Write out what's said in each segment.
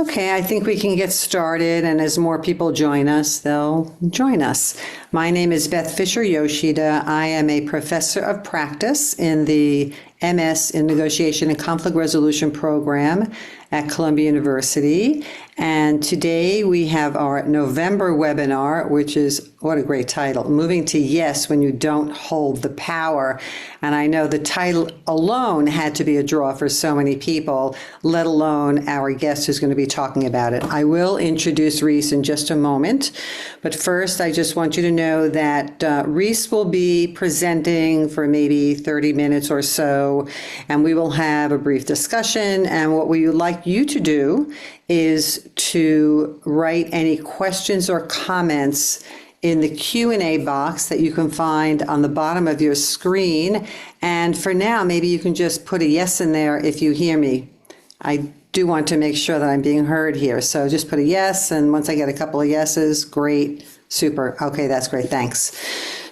Okay, I think we can get started, and as more people join us, they'll join us. My name is Beth Fisher Yoshida. I am a professor of practice in the MS in Negotiation and Conflict Resolution program at Columbia University. And today we have our November webinar, which is, what a great title, Moving to Yes When You Don't Hold the Power. And I know the title alone had to be a draw for so many people, let alone our guest who's going to be talking about it. I will introduce Reese in just a moment. But first, I just want you to know that Reese will be presenting for maybe 30 minutes or so, and we will have a brief discussion. And what we would like you to do is to write any questions or comments in the Q&A box that you can find on the bottom of your screen. And for now, maybe you can just put a yes in there if you hear me. I do want to make sure that I'm being heard here. So just put a yes, and once I get a couple of yeses, great, super. Okay, that's great, thanks.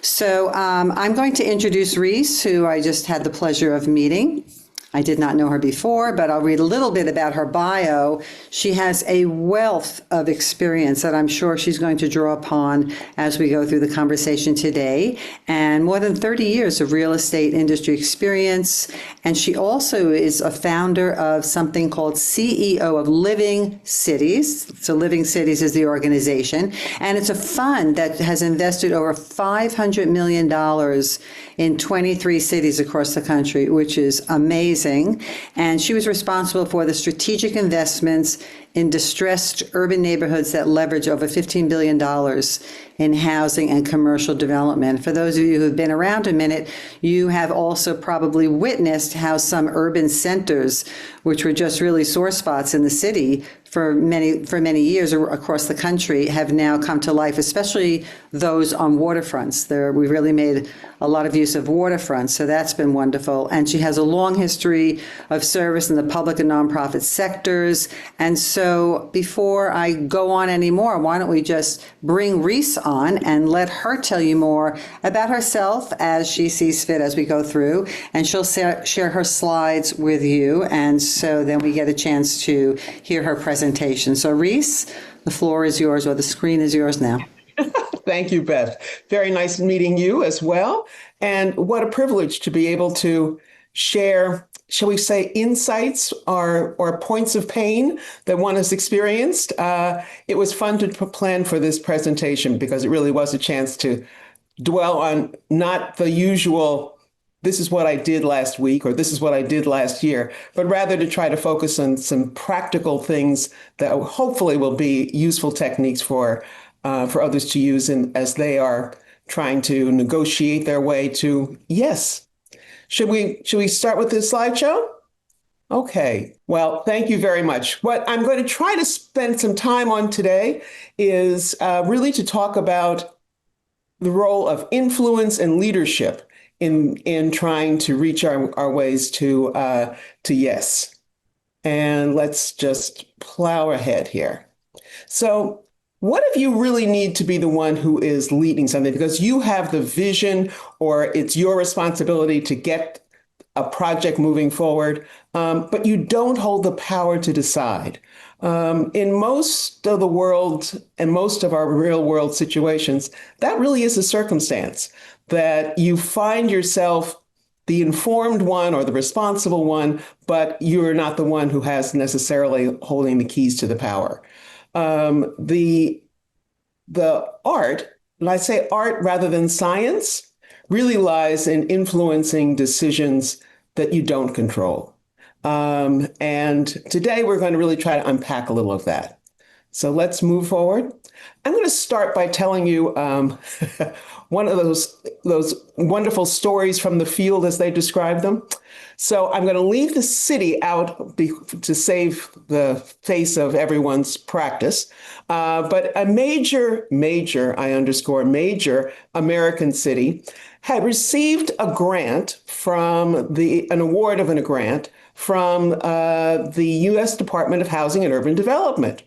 So I'm going to introduce Reese, who I just had the pleasure of meeting. I did not know her before, but I'll read a little bit about her bio. She has a wealth of experience that I'm sure she's going to draw upon as we go through the conversation today, and more than 30 years of real estate industry experience. And she also is a founder of something called CEO of Living Cities. So Living Cities is the organization, and it's a fund that has invested over $500 million in 23 cities across the country, which is amazing. And she was responsible for the strategic investments in distressed urban neighborhoods that leverage over $15 billion in housing and commercial development. For those of you who've been around a minute, you have also probably witnessed how some urban centers, which were just really sore spots in the city for many years across the country, have now come to life, especially those on waterfronts. We really made a lot of use of waterfronts, so that's been wonderful. And she has a long history of service in the public and nonprofit sectors. And so before I go on anymore, why don't we just bring Reese on and let her tell you more about herself as she sees fit as we go through, and she'll share her slides with you, and so then we get a chance to hear her presentation. So Reese, the floor is yours, or the screen is yours now. Thank you, Beth. Very nice meeting you as well. And what a privilege to be able to share, shall we say, insights or points of pain that one has experienced. It was fun to plan for this presentation because it really was a chance to dwell on not the usual, this is what I did last week or this is what I did last year, but rather to try to focus on some practical things that hopefully will be useful techniques for others to use as they are trying to negotiate their way to yes. Should we start with this slideshow? Okay, well, thank you very much. What I'm going to try to spend some time on today is really to talk about the role of influence and leadership in trying to reach our ways to yes. And let's just plow ahead here. So what if you really need to be the one who is leading something because you have the vision or it's your responsibility to get a project moving forward, but you don't hold the power to decide? In most of the world and most of our real world situations, that really is a circumstance that you find yourself the informed one or the responsible one, but you're not the one who has necessarily holding the keys to the power. The art, and I say art rather than science, really lies in influencing decisions that you don't control. And today we're going to really try to unpack a little of that. So let's move forward. I'm going to start by telling you one of those wonderful stories from the field as they describe them. So I'm going to leave the city out to save the face of everyone's practice. But a major, I underscore, major American city had received a grant from an award of a grant from the U.S. Department of Housing and Urban Development.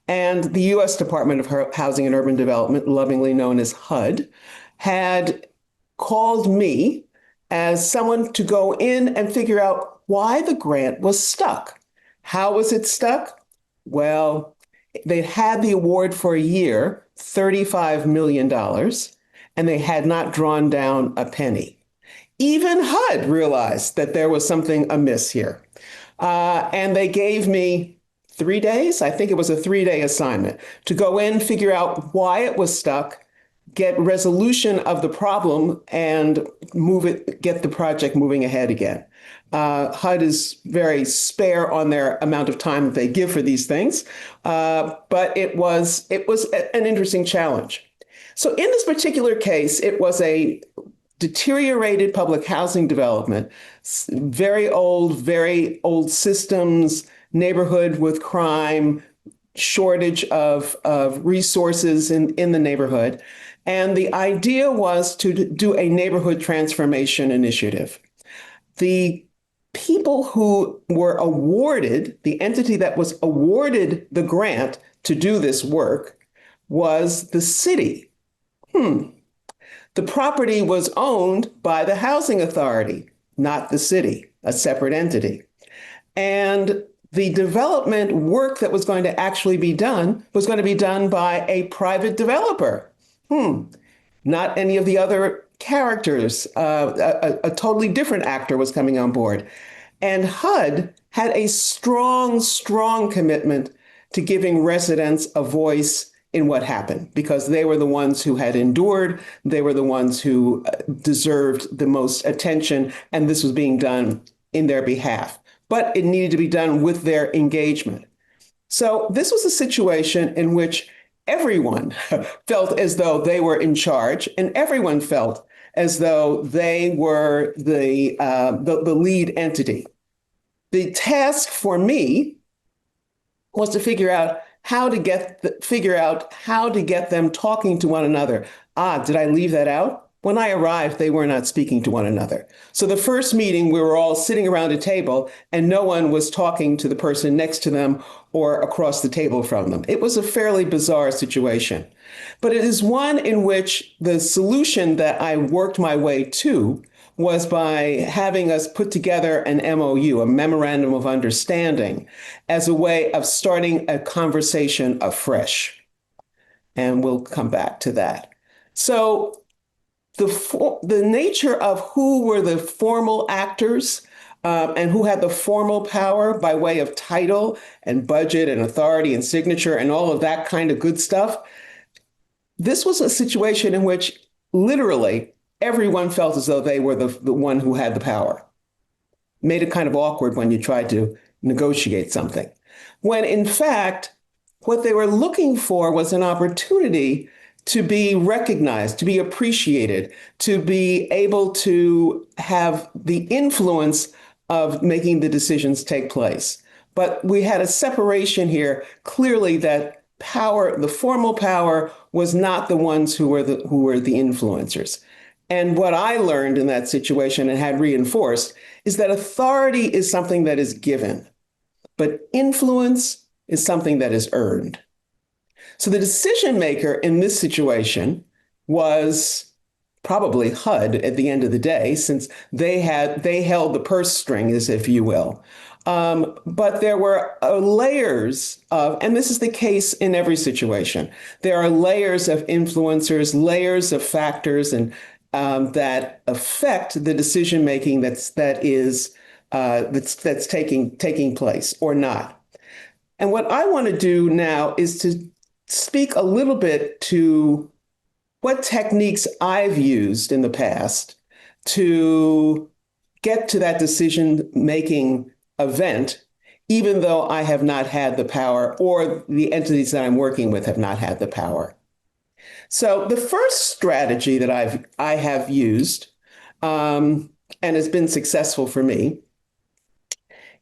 And the U.S. Department of Housing and Urban Development, lovingly known as HUD, had called me as someone to go in and figure out why the grant was stuck. How was it stuck? Well, they had the award for a year, $35 million, and they had not drawn down a penny. Even HUD realized that there was something amiss here. And they gave me 3 days. I think it was a 3-day assignment to go in, figure out why it was stuck, get resolution of the problem, and get the project moving ahead again. HUD is very spare on their amount of time that they give for these things, but it was an interesting challenge. So in this particular case, it was a deteriorated public housing development, very old systems, neighborhood with crime, shortage of resources in the neighborhood. And the idea was to do a neighborhood transformation initiative. The people who were awarded, the entity that was awarded the grant to do this work was the city. The property was owned by the housing authority, not the city, a separate entity. And the development work that was going to actually be done was going to be done by a private developer. Not any of the other characters. A totally different actor was coming on board. And HUD had a strong commitment to giving residents a voice in what happened, because they were the ones who had endured, they were the ones who deserved the most attention, and this was being done in their behalf. But it needed to be done with their engagement. So this was a situation in which everyone felt as though they were in charge, and everyone felt as though they were the lead entity. The task for me was to figure out how to get them talking to one another. Did I leave that out? When I arrived, they were not speaking to one another. So the first meeting, we were all sitting around a table and no one was talking to the person next to them or across the table from them. It was a fairly bizarre situation. But it is one in which the solution that I worked my way to was by having us put together an MOU, a memorandum of understanding, as a way of starting a conversation afresh. And we'll come back to that. So the nature of who were the formal actors and who had the formal power by way of title and budget and authority and signature and all of that kind of good stuff, this was a situation in which literally everyone felt as though they were the one who had the power. Made it kind of awkward when you tried to negotiate something. When in fact, what they were looking for was an opportunity to be recognized, to be appreciated, to be able to have the influence of making the decisions take place. But we had a separation here, clearly that power, the formal power, was not the ones who were the influencers. And what I learned in that situation and had reinforced is that authority is something that is given, but influence is something that is earned. So the decision maker in this situation was probably HUD at the end of the day, since they held the purse strings, if you will. But there were layers of, and this is the case in every situation, there are layers of influencers, layers of factors, and that affect the decision making that's taking place or not. And what I want to do now is to speak a little bit to what techniques I've used in the past to get to that decision-making event, even though I have not had the power or the entities that I'm working with have not had the power. So the first strategy that I have used and has been successful for me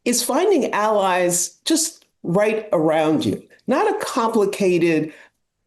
is finding allies just right around you. Not a complicated,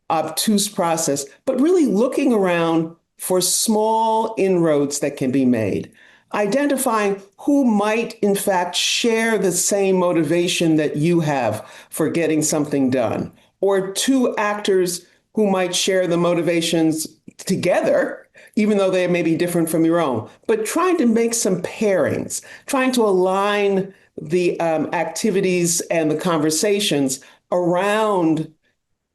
obtuse process, but really looking around for small inroads that can be made. Identifying who might, in fact, share the same motivation that you have for getting something done, or two actors who might share the motivations together, even though they may be different from your own, but trying to make some pairings, trying to align the activities and the conversations around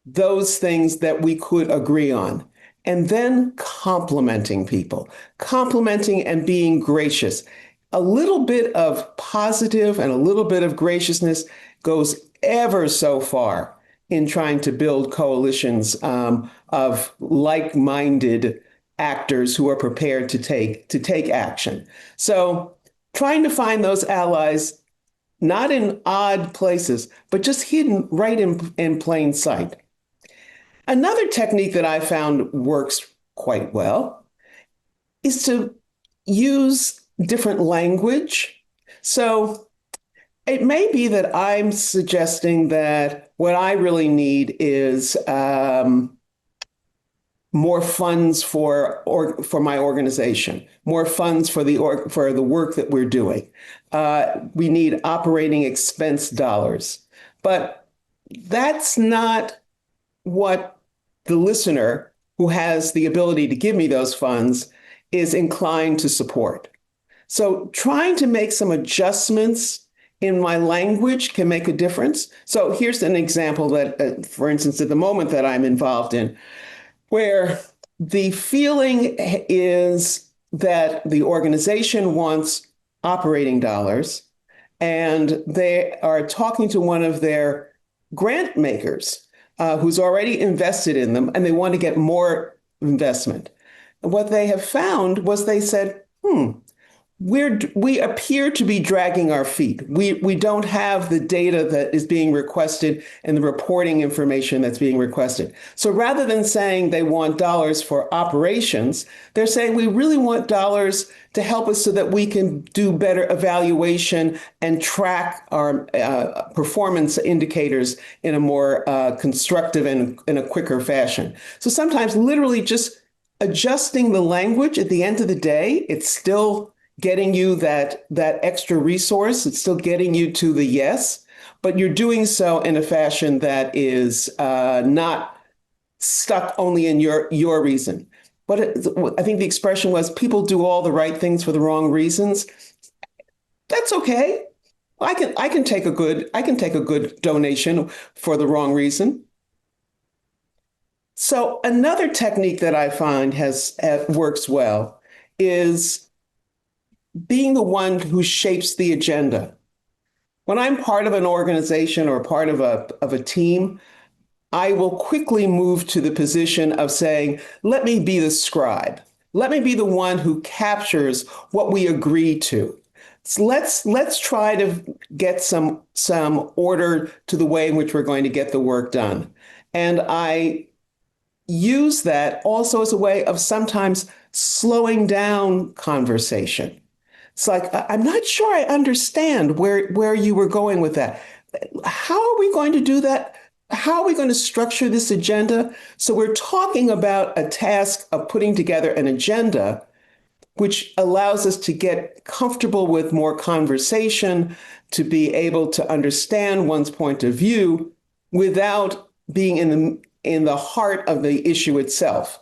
those things that we could agree on. And then complimenting and being gracious. A little bit of positive and a little bit of graciousness goes ever so far in trying to build coalitions of like-minded actors who are prepared to take action. So trying to find those allies, not in odd places, but just hidden right in plain sight. Another technique that I found works quite well is to use different language. So it may be that I'm suggesting that what I really need is more funds for my organization, more funds for the work that we're doing. We need operating expense dollars, but that's not what the listener who has the ability to give me those funds is inclined to support. So trying to make some adjustments in my language can make a difference. So here's an example that, for instance, at the moment that I'm involved in, where the feeling is that the organization wants operating dollars and they are talking to one of their grant makers who's already invested in them and they want to get more investment. What they have found was they said, we appear to be dragging our feet. We don't have the data that is being requested and the reporting information that's being requested. So rather than saying they want dollars for operations, they're saying we really want dollars to help us so that we can do better evaluation and track our performance indicators in a more constructive and in a quicker fashion. So sometimes literally just adjusting the language at the end of the day, it's still getting you that extra resource. It's still getting you to the yes, but you're doing so in a fashion that is not stuck only in your reason. But I think the expression was people do all the right things for the wrong reasons. That's okay. I can take a good donation for the wrong reason. So another technique that I find works well is being the one who shapes the agenda. When I'm part of an organization or part of a team, I will quickly move to the position of saying, let me be the scribe. Let me be the one who captures what we agree to. So let's try to get some order to the way in which we're going to get the work done. And I use that also as a way of sometimes slowing down conversation. It's like, I'm not sure I understand where you were going with that. How are we going to do that? How are we going to structure this agenda? So we're talking about a task of putting together an agenda, which allows us to get comfortable with more conversation, to be able to understand one's point of view without being in the heart of the issue itself.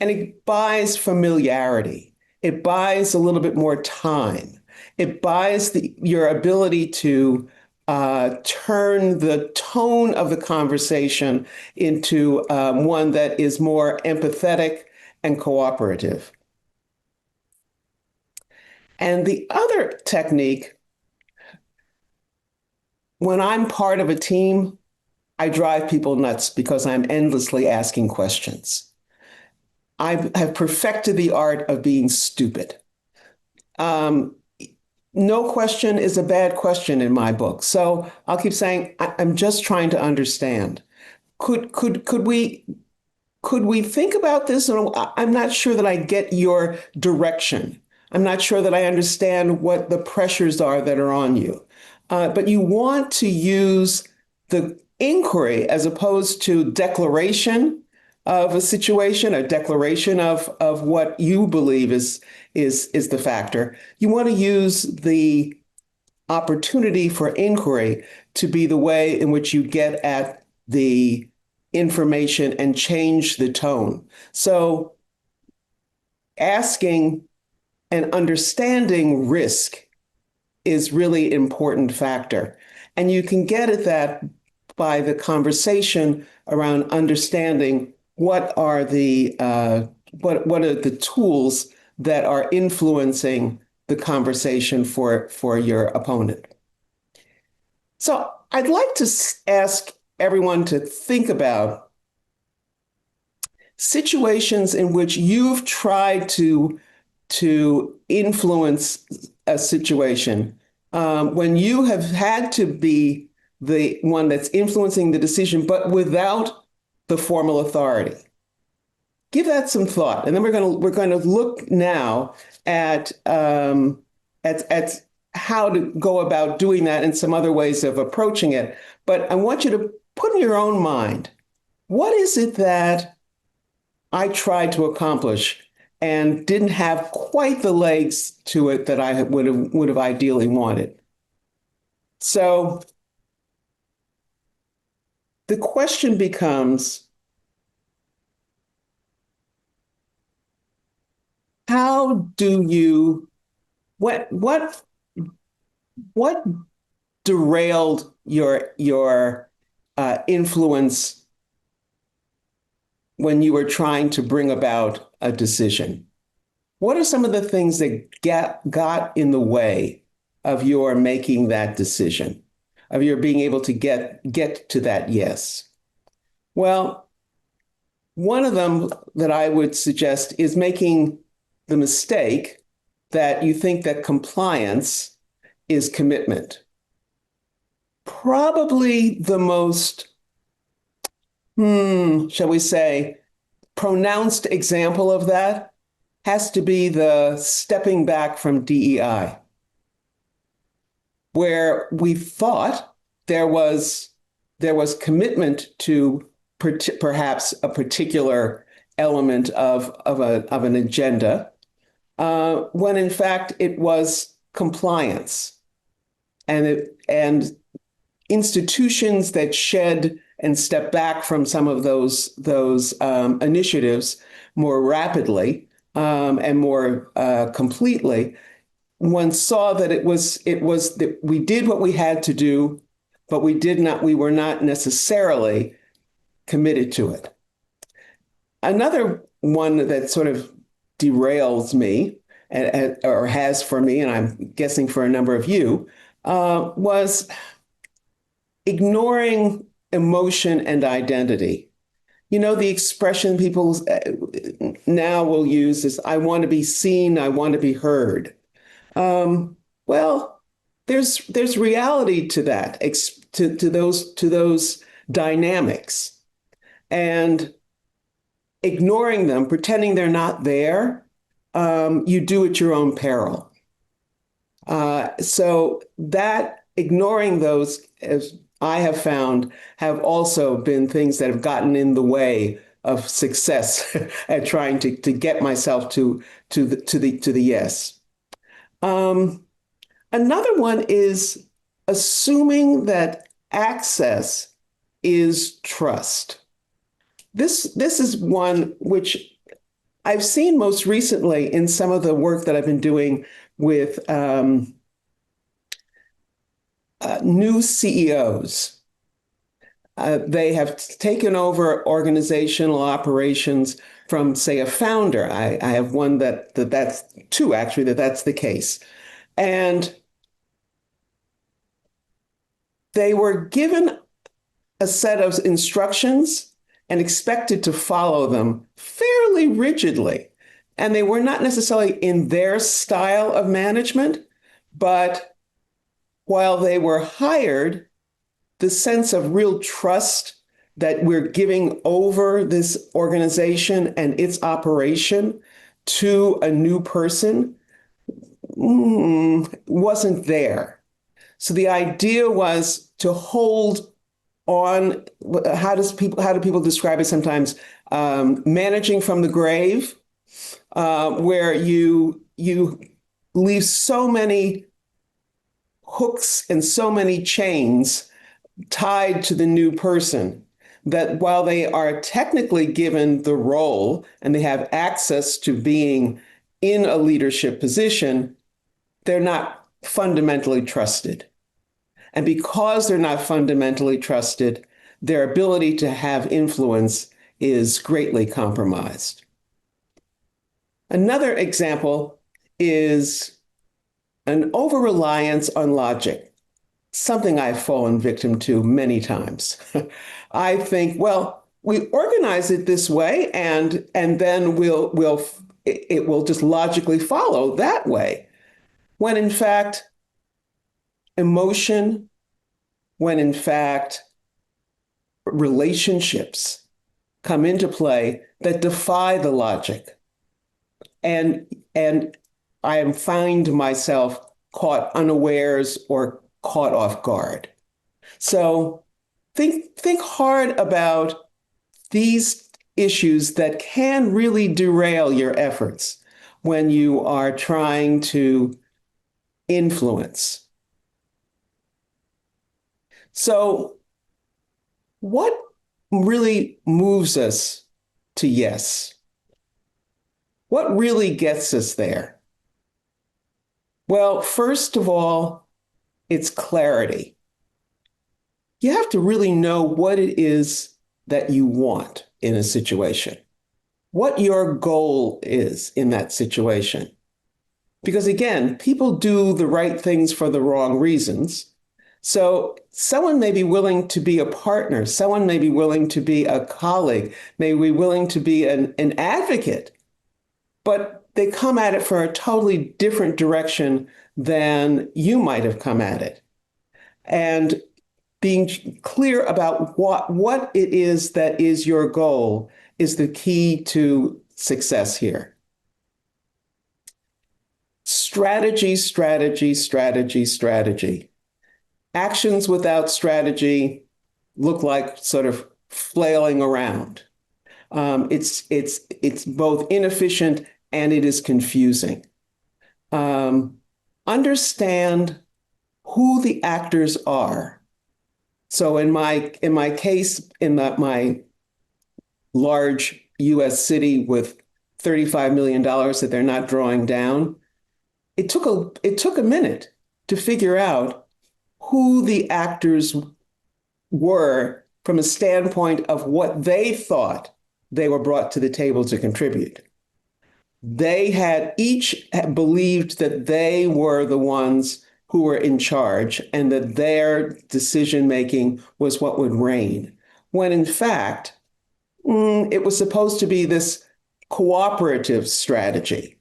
And it buys familiarity. It buys a little bit more time. It buys your ability to turn the tone of the conversation into one that is more empathetic and cooperative. And the other technique, when I'm part of a team, I drive people nuts because I'm endlessly asking questions. I have perfected the art of being stupid. No question is a bad question in my book. So I'll keep saying, I'm just trying to understand. Could we think about this? And I'm not sure that I get your direction. I'm not sure that I understand what the pressures are that are on you. But you want to use the inquiry as opposed to declaration of a situation, a declaration of what you believe is the factor. You want to use the opportunity for inquiry to be the way in which you get at the information and change the tone. So asking and understanding risk is really an important factor. And you can get at that by the conversation around understanding what are the tools that are influencing the conversation for your opponent. So I'd like to ask everyone to think about situations in which you've tried to influence a situation, when you have had to be the one that's influencing the decision, but without the formal authority. Give that some thought, and then we're going to look now at how to go about doing that and some other ways of approaching it. But I want you to put in your own mind, what is it that I tried to accomplish and didn't have quite the legs to it that I would have ideally wanted? So the question becomes, how do you, what derailed your influence when you were trying to bring about a decision? What are some of the things that got in the way of your making that decision, of your being able to get to that yes? Well, one of them that I would suggest is making the mistake that you think that compliance is commitment. Probably the most, shall we say, pronounced example of that has to be the stepping back from DEI, where we thought there was commitment to perhaps a particular element of an agenda, when in fact it was compliance, and institutions that shed and step back from some of those initiatives more rapidly and more completely, one saw that it was that we did what we had to do, but we were not necessarily committed to it. Another one that sort of derails me, or has for me, and I'm guessing for a number of you, was ignoring emotion and identity. You know, the expression people now will use is, I want to be seen, I want to be heard. Well, there's reality to that, to those dynamics, and ignoring them, pretending they're not there, you do at your own peril. So that ignoring those, as I have found, have also been things that have gotten in the way of success at trying to get myself to the yes. Another one is assuming that access is trust. This is one which I've seen most recently in some of the work that I've been doing with new CEOs. They have taken over organizational operations from, say, a founder. I have one that's two, actually, that's the case. And they were given a set of instructions and expected to follow them fairly rigidly. And they were not necessarily in their style of management, but while they were hired, the sense of real trust that we're giving over this organization and its operation to a new person wasn't there. So the idea was to hold on. How do people describe it sometimes? Managing from the grave, where you leave so many hooks and so many chains tied to the new person that while they are technically given the role and they have access to being in a leadership position, they're not fundamentally trusted. And because they're not fundamentally trusted, their ability to have influence is greatly compromised. Another example is an over-reliance on logic, something I've fallen victim to many times. I think, well, we organize it this way, and then it will just logically follow that way. When in fact, emotion, when in fact, relationships come into play that defy the logic. And I am find myself caught unawares or caught off guard. So think hard about these issues that can really derail your efforts when you are trying to influence. So what really moves us to yes? What really gets us there? Well, first of all, it's clarity. You have to really know what it is that you want in a situation, what your goal is in that situation. Because again, people do the right things for the wrong reasons. So someone may be willing to be a partner, someone may be willing to be a colleague, may be willing to be an advocate, but they come at it for a totally different direction than you might have come at it. And being clear about what it is that is your goal is the key to success here. Strategy, strategy, strategy, strategy. Actions without strategy look like sort of flailing around. It's both inefficient and it is confusing. Understand who the actors are. So in my case, my large U.S. city with $35 million that they're not drawing down, it took a minute to figure out who the actors were from a standpoint of what they thought they were brought to the table to contribute. They had each believed that they were the ones who were in charge and that their decision making was what would reign, when in fact, it was supposed to be this cooperative strategy.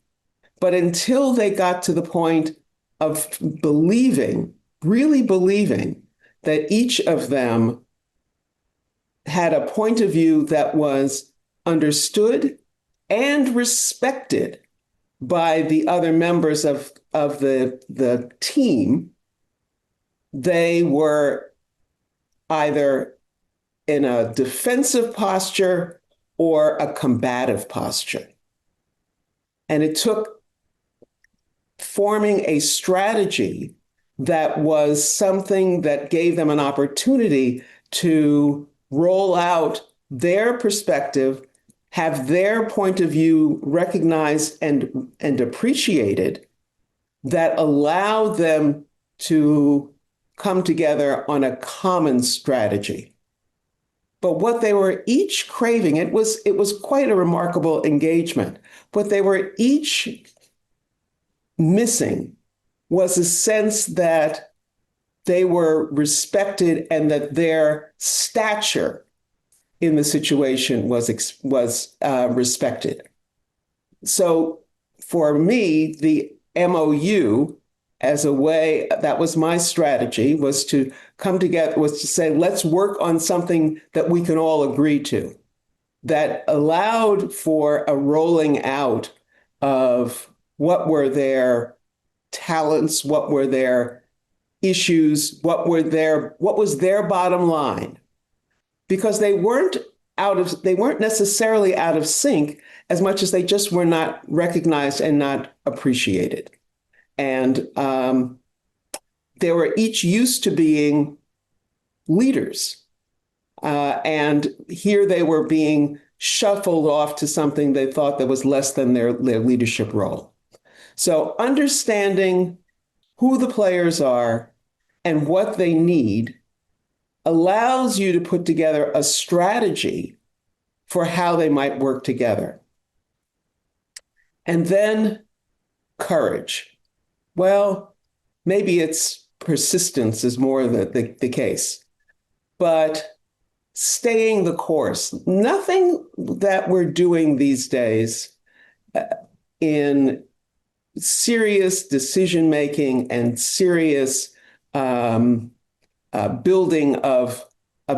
But until they got to the point of believing, really believing that each of them had a point of view that was understood and respected by the other members of the team, they were either in a defensive posture or a combative posture. And it took forming a strategy that was something that gave them an opportunity to roll out their perspective, have their point of view recognized and appreciated, that allowed them to come together on a common strategy. But what they were each craving, it was quite a remarkable engagement. What they were each missing was a sense that they were respected and that their stature in the situation was respected. So for me, the MOU as a way, that was my strategy, was to come together, was to say, let's work on something that we can all agree to, that allowed for a rolling out of what were their talents, what were their issues, what was their bottom line. Because they weren't necessarily out of sync as much as they just were not recognized and not appreciated. And they were each used to being leaders. And here they were being shuffled off to something they thought that was less than their leadership role. So understanding who the players are and what they need allows you to put together a strategy for how they might work together. And then courage. Well, maybe it's persistence is more the case, but staying the course. Nothing that we're doing these days in serious decision making and serious building of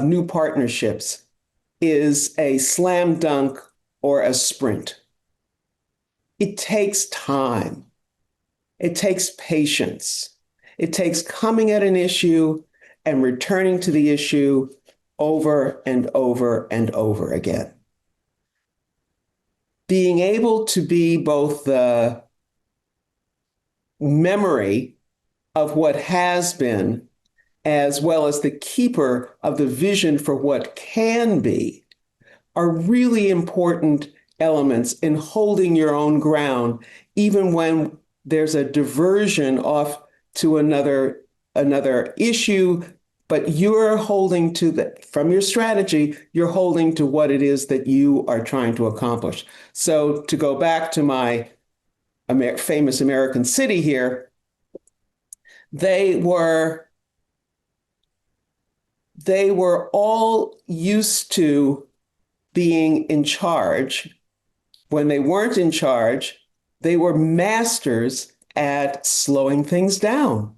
new partnerships is a slam dunk or a sprint. It takes time. It takes patience. It takes coming at an issue and returning to the issue over and over and over again. Being able to be both the memory of what has been, as well as the keeper of the vision for what can be, are really important elements in holding your own ground, even when there's a diversion off to another issue, but you're holding to that from your strategy, you're holding to what it is that you are trying to accomplish. So to go back to my famous American city here, they were all used to being in charge. When they weren't in charge, they were masters at slowing things down.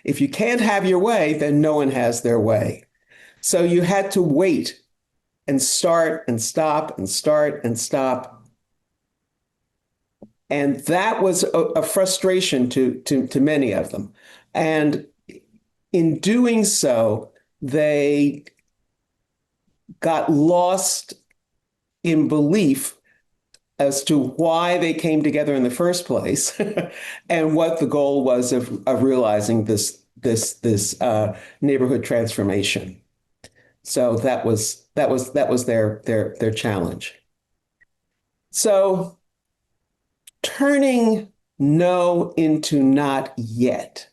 If you can't have your way, then no one has their way. So you had to wait and start and stop and start and stop. And that was a frustration to many of them. And in doing so, they got lost in belief as to why they came together in the first place and what the goal was of realizing this neighborhood transformation. So that was their challenge. So turning no into not yet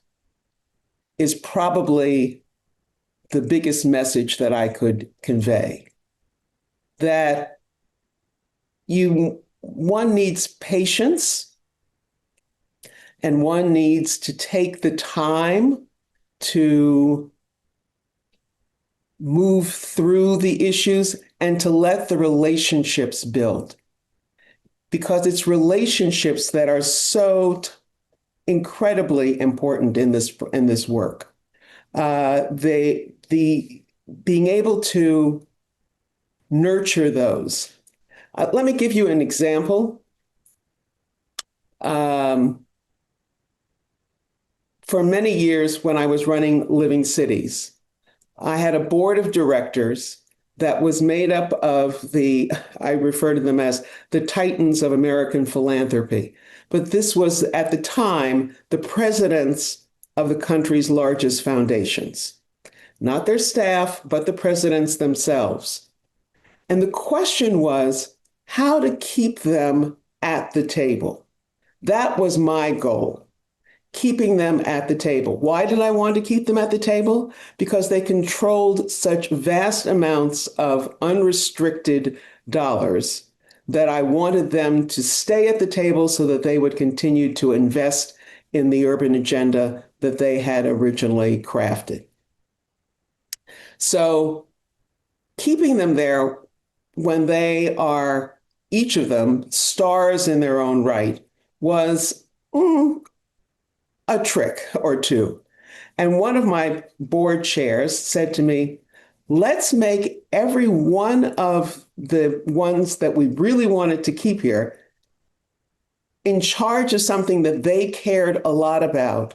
is probably the biggest message that I could convey. That one needs patience, and one needs to take the time to move through the issues and to let the relationships build. Because it's relationships that are so incredibly important in this work. The being able to nurture those. Let me give you an example. For many years, when I was running Living Cities, I had a board of directors that was made up of I refer to them as the titans of American philanthropy. But this was, at the time, the presidents of the country's largest foundations. Not their staff, but the presidents themselves. And the question was how to keep them at the table. That was my goal, keeping them at the table. Why did I want to keep them at the table? Because they controlled such vast amounts of unrestricted dollars that I wanted them to stay at the table so that they would continue to invest in the urban agenda that they had originally crafted. So keeping them there when they are, each of them, stars in their own right was a trick or two. And one of my board chairs said to me, let's make every one of the ones that we really wanted to keep here in charge of something that they cared a lot about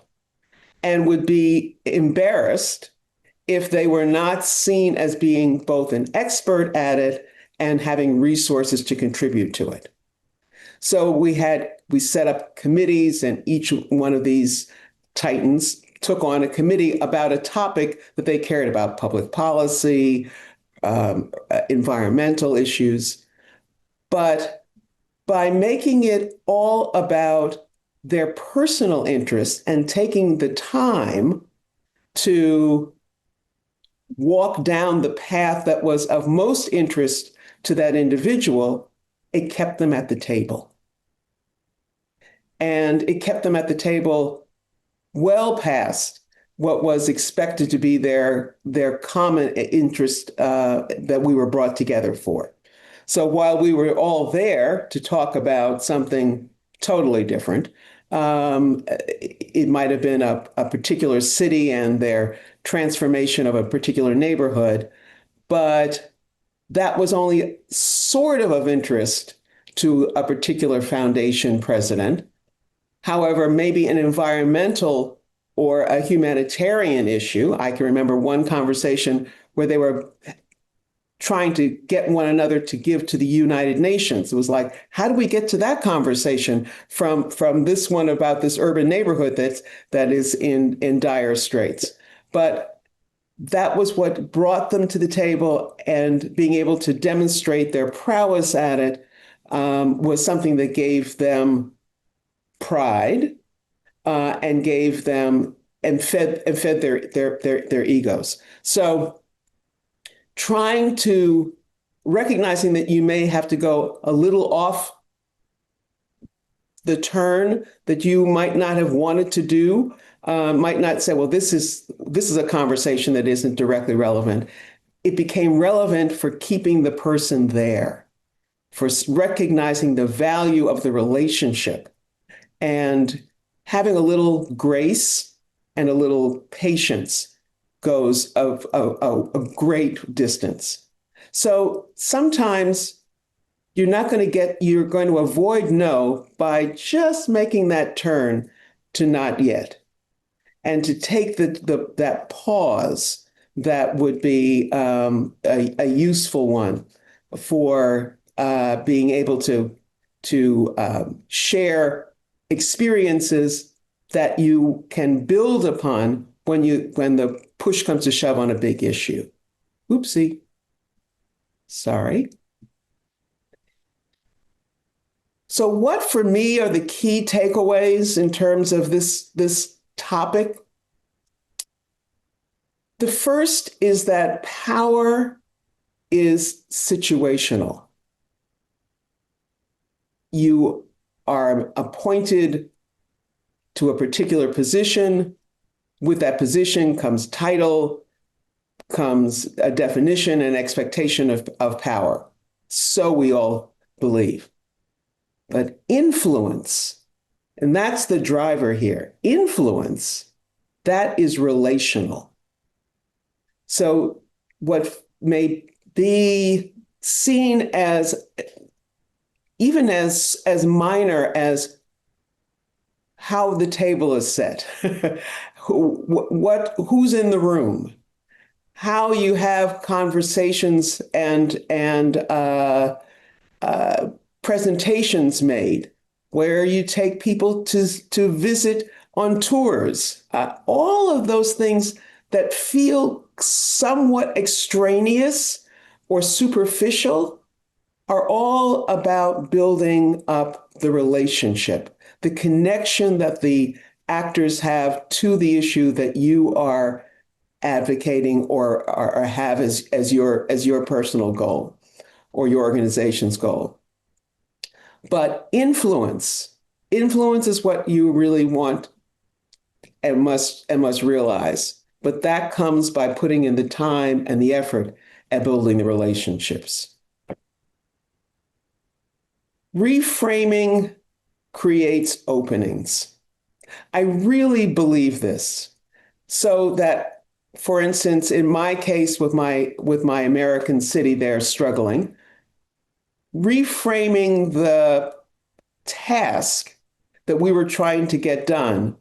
and would be embarrassed if they were not seen as being both an expert at it and having resources to contribute to it. So we set up committees, and each one of these titans took on a committee about a topic that they cared about: public policy, environmental issues. But by making it all about their personal interests and taking the time to walk down the path that was of most interest to that individual, it kept them at the table. And it kept them at the table well past what was expected to be their common interest that we were brought together for. So while we were all there to talk about something totally different, it might have been a particular city and their transformation of a particular neighborhood, but that was only sort of interest to a particular foundation president. However, maybe an environmental or a humanitarian issue. I can remember one conversation where they were trying to get one another to give to the United Nations. It was like, how do we get to that conversation from this one about this urban neighborhood that is in dire straits? But that was what brought them to the table, and being able to demonstrate their prowess at it was something that gave them pride and gave them and fed their egos. So recognizing that you may have to go a little off the turn that you might not have wanted to do, might not say, well, this is a conversation that isn't directly relevant. It became relevant for keeping the person there, for recognizing the value of the relationship, and having a little grace and a little patience goes a great distance. So sometimes you're going to avoid no by just making that turn to not yet, and to take that pause that would be a useful one for being able to share experiences that you can build upon when the push comes to shove on a big issue. Oopsie. Sorry. So what for me are the key takeaways in terms of this topic? The first is that power is situational. You are appointed to a particular position. With that position comes title, comes a definition and expectation of power. So we all believe. But influence, and that's the driver here, influence, that is relational. So what may be seen as even as minor as how the table is set, who's in the room, how you have conversations and presentations made, where you take people to visit on tours, all of those things that feel somewhat extraneous or superficial are all about building up the relationship, the connection that the actors have to the issue that you are advocating or have as your personal goal or your organization's goal. But influence is what you really want and must realize. But that comes by putting in the time and the effort at building the relationships. Reframing creates openings. I really believe this. So that, for instance, in my case with my American city there struggling, reframing the task that we were trying to get done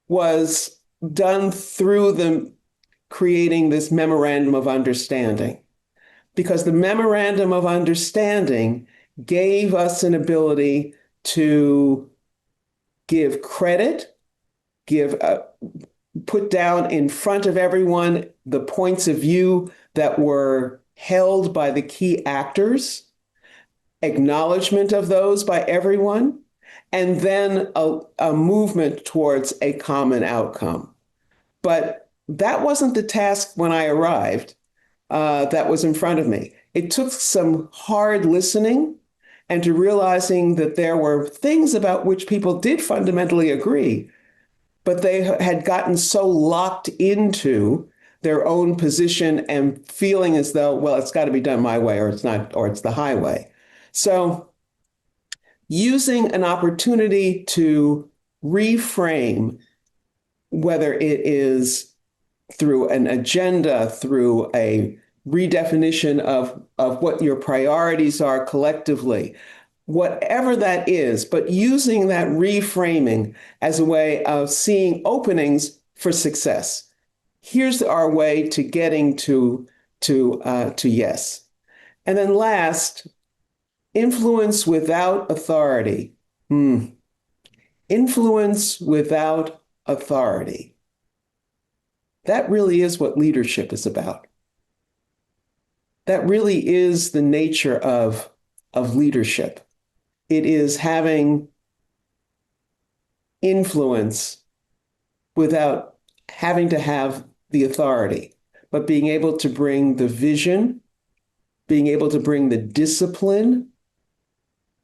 was done through creating this memorandum of understanding. Because the memorandum of understanding gave us an ability to give credit, put down in front of everyone the points of view that were held by the key actors, acknowledgement of those by everyone, and then a movement towards a common outcome. But that wasn't the task when I arrived. that was in front of me. It took some hard listening and to realizing that there were things about which people did fundamentally agree, but they had gotten so locked into their own position and feeling as though, well, it's got to be done my way or it's not, or it's the highway. So using an opportunity to reframe, whether it is through an agenda, through a redefinition of what your priorities are collectively, whatever that is, but using that reframing as a way of seeing openings for success. Here's our way to getting to yes. And then last, influence without authority. Influence without authority. That really is what leadership is about. That really is the nature of leadership. It is having influence without having to have the authority, but being able to bring the vision, being able to bring the discipline,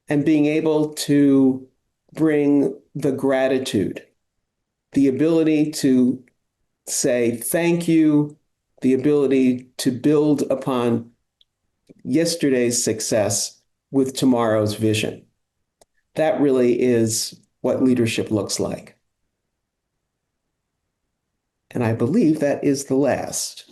and being able to bring the gratitude, the ability to say thank you, the ability to build upon yesterday's success with tomorrow's vision. That really is what leadership looks like. And I believe that is the last.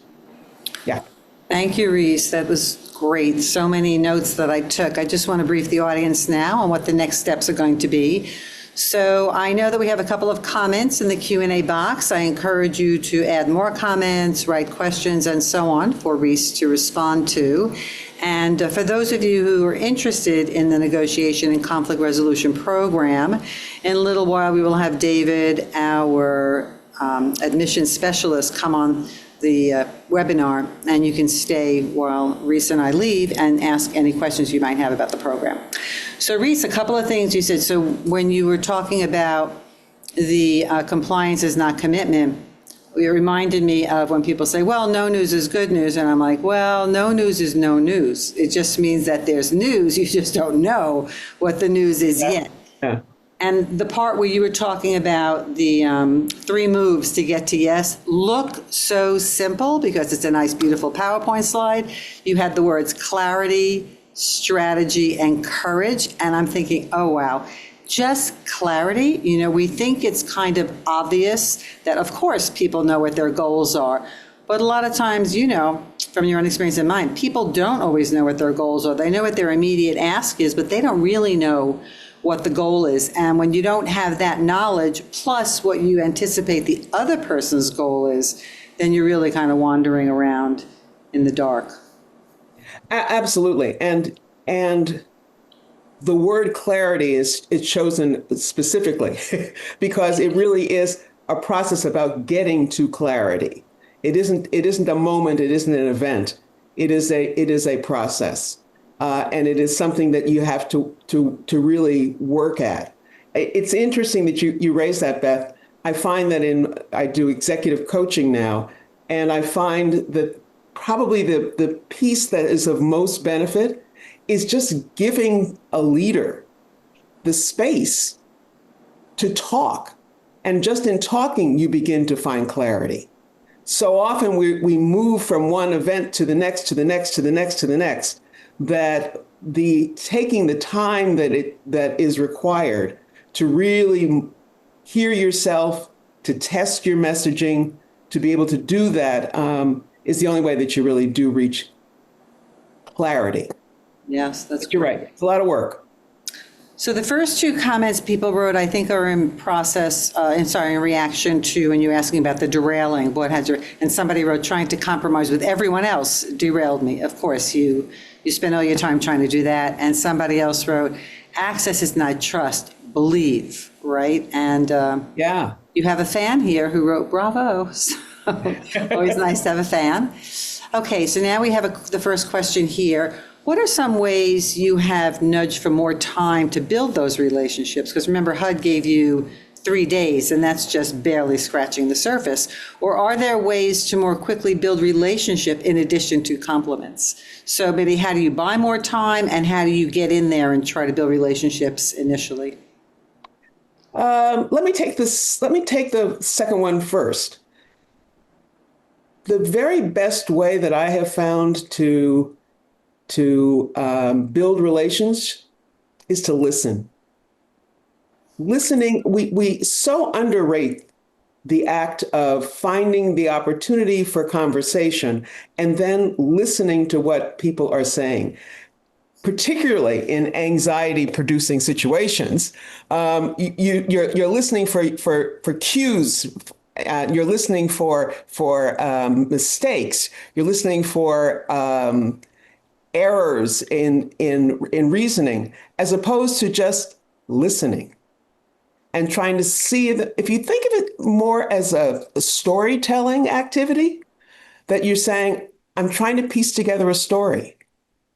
Yeah. Thank you, Reese. That was great. So many notes that I took. I just want to brief the audience now on what the next steps are going to be. So I know that we have a couple of comments in the Q&A box. I encourage you to add more comments, write questions, and so on for Reese to respond to. And for those of you who are interested in the negotiation and conflict resolution program, in a little while we will have David, our admissions specialist, come on the webinar, and you can stay while Reese and I leave and ask any questions you might have about the program. So Reese, a couple of things you said. So when you were talking about the compliance is not commitment, it reminded me of when people say, well, no news is good news. And I'm like, well, no news is no news. It just means that there's news. You just don't know what the news is yet. Yeah. And the part where you were talking about the 3 moves to get to yes look so simple because it's a nice, beautiful PowerPoint slide. You had the words clarity, strategy, and courage. And I'm thinking, oh, wow, just clarity. You know, we think it's kind of obvious that, of course, people know what their goals are. But a lot of times, you know, from your own experience and mine, people don't always know what their goals are. They know what their immediate ask is, but they don't really know what the goal is. And when you don't have that knowledge, plus what you anticipate the other person's goal is, then you're really kind of wandering around in the dark. Absolutely. And the word clarity is chosen specifically because it really is a process about getting to clarity. It isn't a moment, it isn't an event. It is a process. And it is something that you have to really work at. It's interesting that you raised that, Beth. I find that I do executive coaching now, and I find that probably the piece that is of most benefit is just giving a leader the space to talk. And just in talking, you begin to find clarity. So often we move from one event to the next, to the next, to the next, to the next, that taking the time that is required to really hear yourself, to test your messaging, to be able to do that is the only way that you really do reach clarity. Yes, that's You're right. It's a lot of work. So the first 2 comments people wrote, I think, are in reaction to when you were asking about the derailing. And somebody wrote, trying to compromise with everyone else derailed me. Of course, you spend all your time trying to do that. And somebody else wrote, access is not trust, believe, right? And yeah, you have a fan here who wrote, bravo. So always nice to have a fan. Okay, so now we have the first question here. What are some ways you have nudged for more time to build those relationships? Because remember, HUD gave you 3 days, and that's just barely scratching the surface? Or are there ways to more quickly build relationship in addition to compliments? So maybe how do you buy more time, and how do you get in there and try to build relationships initially? Let me take this. Let me take the second one first. The very best way that I have found to build relations is to listen. Listening, we so underrate the act of finding the opportunity for conversation and then listening to what people are saying, particularly in anxiety-producing situations. You're listening for cues. You're listening for mistakes. You're listening for errors in reasoning, as opposed to just listening and trying to see that. If you think of it more as a storytelling activity, that you're saying, I'm trying to piece together a story.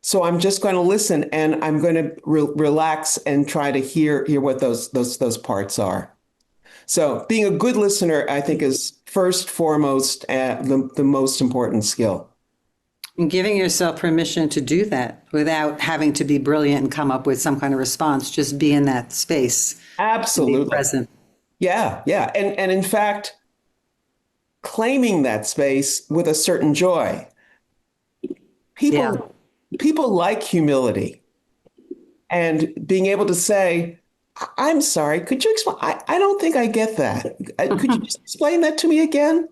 So I'm just going to listen, and I'm going to relax and try to hear what those parts are. So being a good listener, I think, is first, foremost, the most important skill. And giving yourself permission to do that without having to be brilliant and come up with some kind of response, just be in that space. Be Absolutely. present. Yeah, yeah. And in fact, claiming that space with a certain joy. Yeah. People like humility, and being able to say, I'm sorry, could you explain? I don't think I get that. Could you just explain that to me again?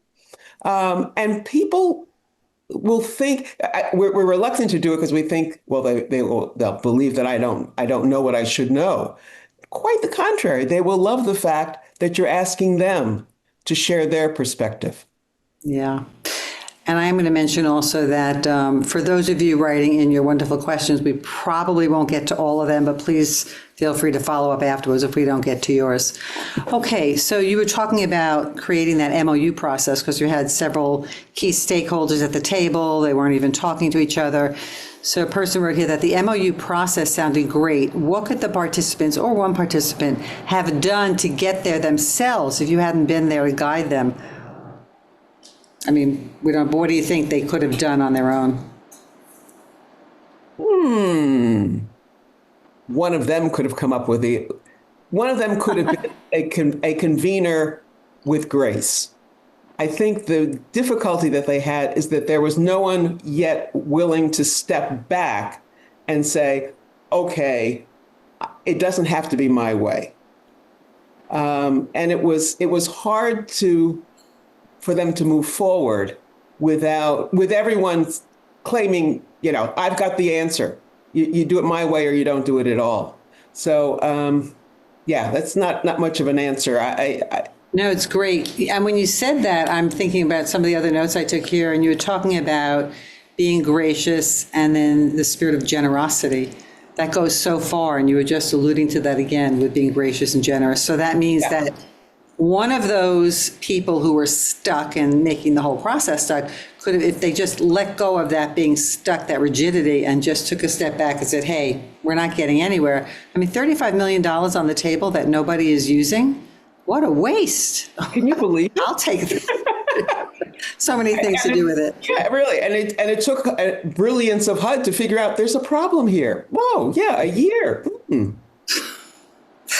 And people will think we're reluctant to do it because we think, well, they'll believe that I don't know what I should know. Quite the contrary. They will love the fact that you're asking them to share their perspective. Yeah. And I am going to mention also that for those of you writing in your wonderful questions, we probably won't get to all of them, but please feel free to follow up afterwards if we don't get to yours. Okay, so you were talking about creating that MOU process because you had several key stakeholders at the table. They weren't even talking to each other. So a person wrote here that the MOU process sounded great. What could the participants or one participant have done to get there themselves if you hadn't been there to guide them? I mean, we don't, but what do you think they could have done on their own? One of them could have come up with one of them could have been a convener with grace. I think the difficulty that they had is that there was no one yet willing to step back and say, okay, it doesn't have to be my way. And it was hard for them to move forward with everyone claiming, I've got the answer. You do it my way or you don't do it at all. So, yeah, that's not much of an answer. No, it's great. And when you said that, I'm thinking about some of the other notes I took here, and you were talking about being gracious and then the spirit of generosity. That goes so far, and you were just alluding to that again with being gracious and generous. So that means that one of those people who were stuck and making the whole process stuck could have, if they just let go of that being stuck, that rigidity, and just took a step back and said, hey, we're not getting anywhere. I mean, $35 million on the table that nobody is using. What a waste. Can you believe it? I'll take it. So many things to do with it. Yeah, really. And it took a brilliance of HUD to figure out there's a problem here. Whoa, yeah, a year.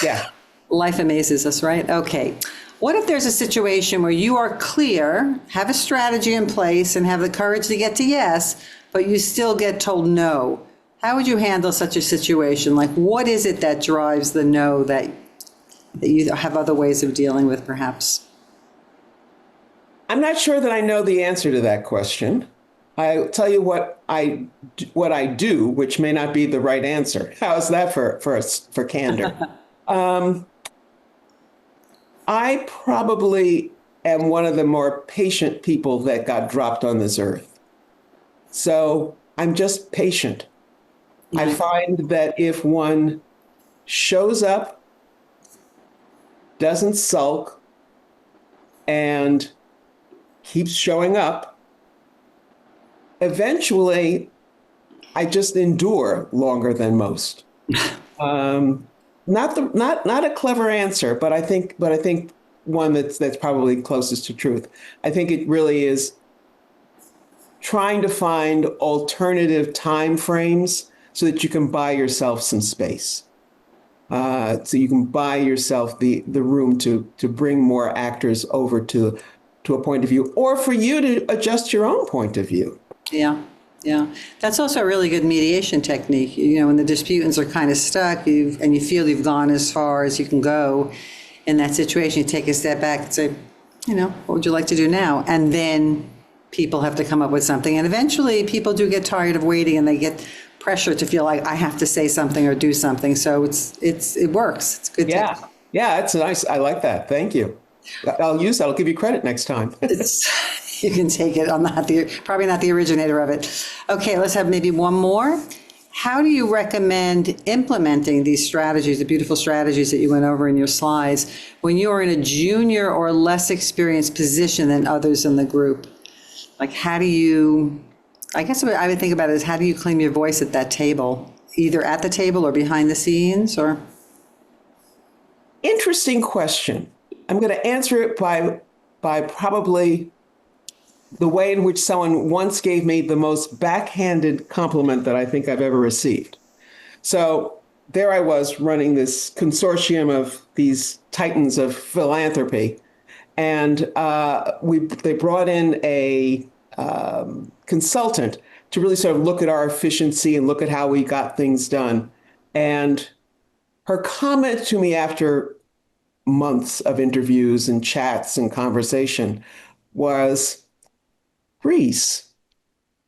Yeah. Life amazes us, right? Okay. What if there's a situation where you are clear, have a strategy in place, and have the courage to get to yes, but you still get told no? How would you handle such a situation? Like, what is it that drives the no that you have other ways of dealing with, perhaps? I'm not sure that I know the answer to that question. I'll tell you what I do, which may not be the right answer. How's that for candor? I probably am one of the more patient people that got dropped on this earth. So I'm just patient. I find that if one shows up, doesn't sulk, and keeps showing up, eventually I just endure longer than most. not a clever answer, but I think one that's probably closest to truth. I think it really is trying to find alternative time frames so that you can buy yourself some space. So you can buy yourself the room to bring more actors over to a point of view, or for you to adjust your own point of view. Yeah, yeah. That's also a really good mediation technique. You know, when the disputants are kind of stuck, and you feel you've gone as far as you can go in that situation, you take a step back and say, you know, what would you like to do now? And then people have to come up with something. And eventually people do get tired of waiting and they get pressure to feel like I have to say something or do something. So it works. It's good. Yeah. Yeah, it's nice. I like that. Thank you. I'll use that. I'll give you credit next time. You can take it. I'm not probably not the originator of it. Okay, let's have maybe one more. How do you recommend implementing these strategies, the beautiful strategies that you went over in your slides, when you are in a junior or less experienced position than others in the group? Like, how do you, I guess what I would think about it is, how do you claim your voice at that table, either at the table or behind the scenes, or? Interesting question. I'm going to answer it by probably the way in which someone once gave me the most backhanded compliment that I think I've ever received. So there I was running this consortium of these titans of philanthropy, and they brought in a consultant to really sort of look at our efficiency and look at how we got things done. And her comment to me after months of interviews and chats and conversation was, Reese,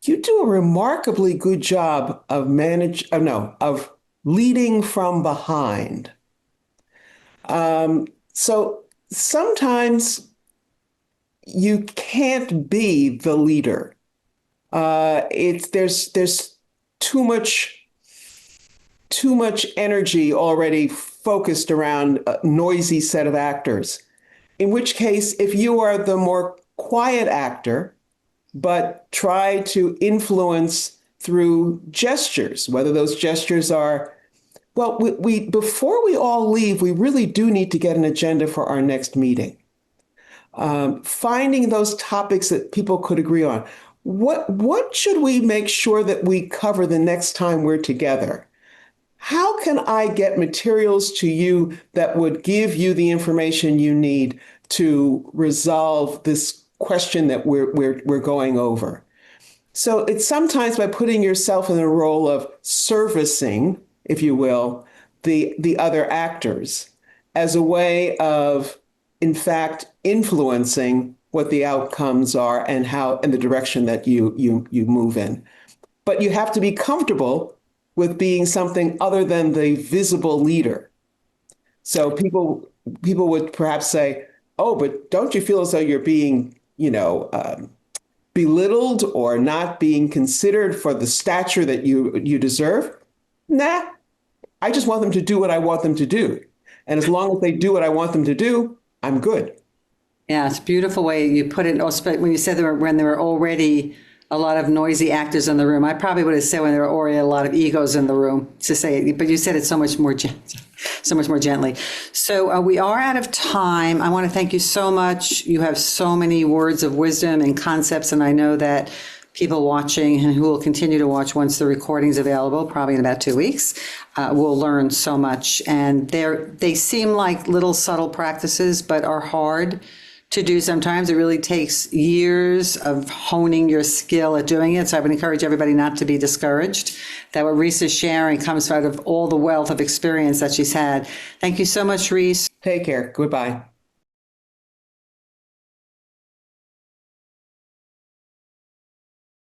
you do a remarkably good job of leading from behind. So sometimes you can't be the leader. There's too much energy already focused around a noisy set of actors. In which case, if you are the more quiet actor, but try to influence through gestures, whether those gestures are, well, we before we all leave, we really do need to get an agenda for our next meeting. Finding those topics that people could agree on. What should we make sure that we cover the next time we're together? How can I get materials to you that would give you the information you need to resolve this question that we're going over? So it's sometimes by putting yourself in the role of servicing, if you will, the other actors as a way of, in fact, influencing what the outcomes are and the direction that you move in. But you have to be comfortable with being something other than the visible leader. So people would perhaps say, "Oh, but don't you feel as though you're being, belittled or not being considered for the stature that you deserve?" Nah, I just want them to do what I want them to do, and as long as they do what I want them to do, I'm good. Yeah, it's a beautiful way you put it. Also, when you said when there were already a lot of noisy actors in the room, I probably would have said when there were already a lot of egos in the room to say it, but you said it so much more gently. So we are out of time. I want to thank you so much. You have so many words of wisdom and concepts, and I know that people watching and who will continue to watch once the recording's available, probably in about 2 weeks, will learn so much. And they seem like little subtle practices, but are hard to do sometimes. It really takes years of honing your skill at doing it. So I would encourage everybody not to be discouraged, that what Reese is sharing comes out of all the wealth of experience that she's had. Thank you so much, Reese. Take care. Goodbye.